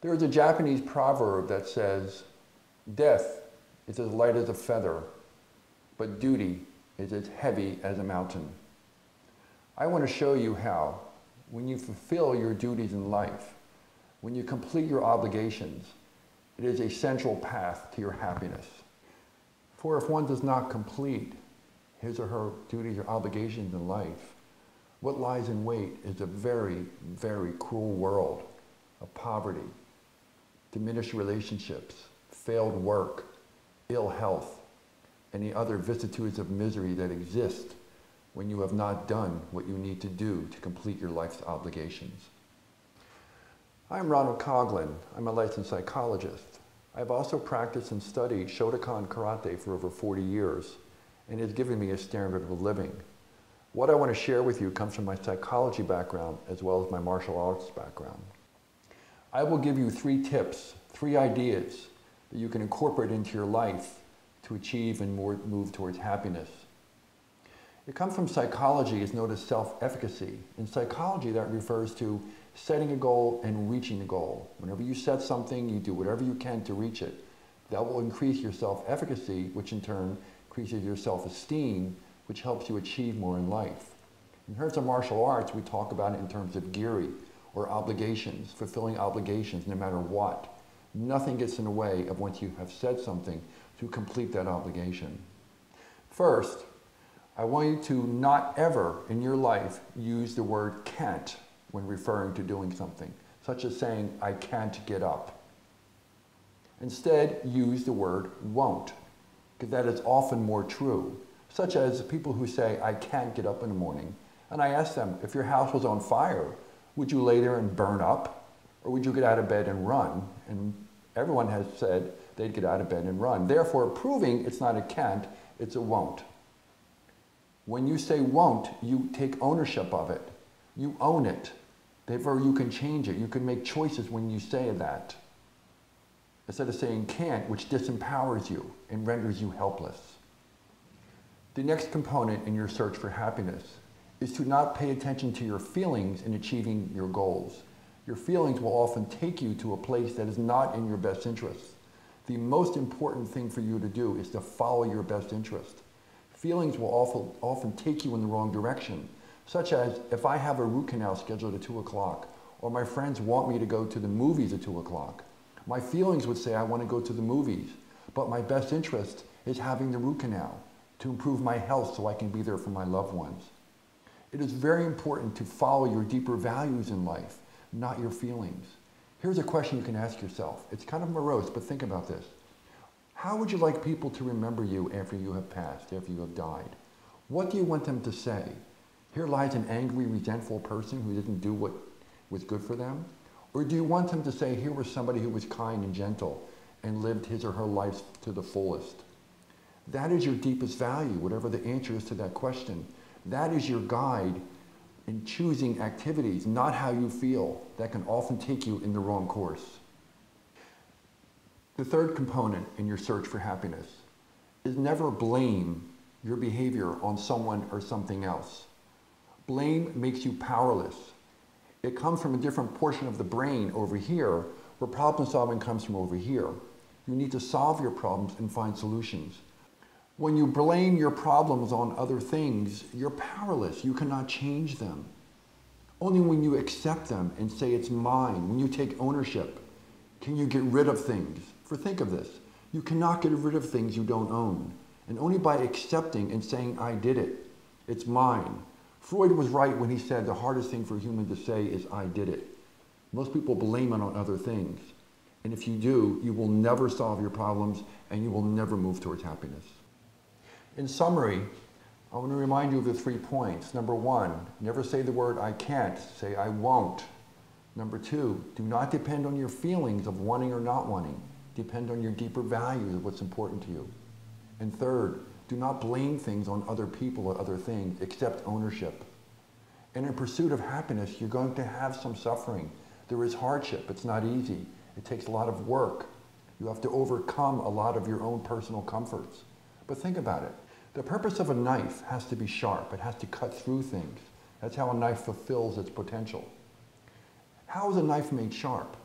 There is a Japanese proverb that says, "Death is as light as a feather, but duty is as heavy as a mountain." I want to show you how, when you fulfill your duties in life, when you complete your obligations, it is a central path to your happiness. For if one does not complete his or her duties or obligations in life, what lies in wait is a very, very cruel world of poverty, diminished relationships, failed work, ill health, and the other vicissitudes of misery that exist when you have not done what you need to do to complete your life's obligations. I'm Ronald Coughlin. I'm a licensed psychologist. I've also practiced and studied Shotokan karate for over 40 years, and it's given me a standard of living. What I want to share with you comes from my psychology background as well as my martial arts background. I will give you 3 tips, 3 ideas that you can incorporate into your life to achieve and move towards happiness. It comes from psychology. It's known as self-efficacy. In psychology, that refers to setting a goal and reaching the goal. Whenever you set something, you do whatever you can to reach it. That will increase your self-efficacy, which in turn increases your self-esteem, which helps you achieve more in life. In terms of martial arts, we talk about it in terms of Giri, or obligations, fulfilling obligations no matter what. Nothing gets in the way of once you have said something to complete that obligation. First, I want you to not ever in your life use the word can't when referring to doing something, such as saying, "I can't get up." Instead, use the word won't, because that is often more true, such as people who say, "I can't get up in the morning." And I ask them, if your house was on fire, would you lay there and burn up, or would you get out of bed and run? And everyone has said they'd get out of bed and run. Therefore, proving it's not a can't, it's a won't. When you say won't, you take ownership of it. You own it. Therefore, you can change it. You can make choices when you say that, instead of saying can't, which disempowers you and renders you helpless. The next component in your search for happiness is to not pay attention to your feelings in achieving your goals. Your feelings will often take you to a place that is not in your best interest. The most important thing for you to do is to follow your best interest. Feelings will often take you in the wrong direction, such as if I have a root canal scheduled at 2 o'clock, or my friends want me to go to the movies at 2 o'clock. My feelings would say I want to go to the movies, but my best interest is having the root canal to improve my health so I can be there for my loved ones. It is very important to follow your deeper values in life, not your feelings. Here's a question you can ask yourself. It's kind of morose, but think about this. How would you like people to remember you after you have passed, after you have died? What do you want them to say? Here lies an angry, resentful person who didn't do what was good for them? Or do you want them to say, here was somebody who was kind and gentle and lived his or her life to the fullest? That is your deepest value, whatever the answer is to that question. That is your guide in choosing activities, not how you feel. That can often take you in the wrong course. The third component in your search for happiness is never blame your behavior on someone or something else. Blame makes you powerless. It comes from a different portion of the brain over here, where problem solving comes from over here. You need to solve your problems and find solutions. When you blame your problems on other things, you're powerless. You cannot change them. Only when you accept them and say it's mine, when you take ownership, can you get rid of things. For think of this, you cannot get rid of things you don't own. And only by accepting and saying, I did it, it's mine. Freud was right when he said the hardest thing for a human to say is, I did it. Most people blame it on other things. And if you do, you will never solve your problems and you will never move towards happiness. In summary, I want to remind you of the 3 points. Number 1, never say the word I can't, say I won't. Number 2, do not depend on your feelings of wanting or not wanting. Depend on your deeper values of what's important to you. And third, do not blame things on other people or other things, accept ownership. And in pursuit of happiness, you're going to have some suffering. There is hardship, it's not easy. It takes a lot of work. You have to overcome a lot of your own personal comforts. But think about it. The purpose of a knife has to be sharp. It has to cut through things. That's how a knife fulfills its potential. How is a knife made sharp?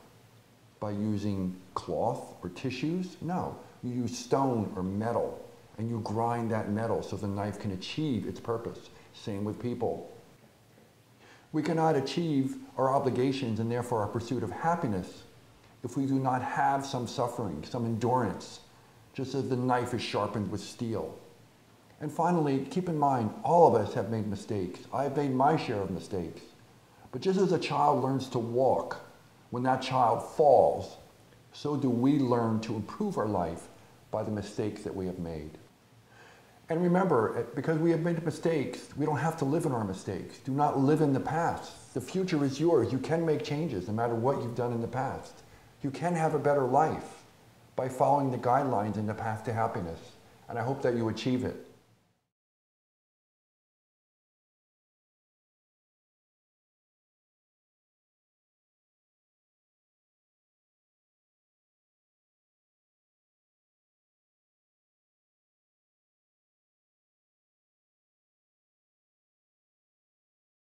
by using cloth or tissues. No, you use stone or metal, and you grind that metal so the knife can achieve its purpose. Same with people. We cannot achieve our obligations and therefore our pursuit of happiness if we do not have some suffering, some endurance, just as the knife is sharpened with steel. And finally, keep in mind, all of us have made mistakes. I've made my share of mistakes. But just as a child learns to walk, when that child falls, so do we learn to improve our life by the mistakes that we have made. And remember, because we have made mistakes, we don't have to live in our mistakes. Do not live in the past. The future is yours. You can make changes no matter what you've done in the past. You can have a better life by following the guidelines in the path to happiness. And I hope that you achieve it.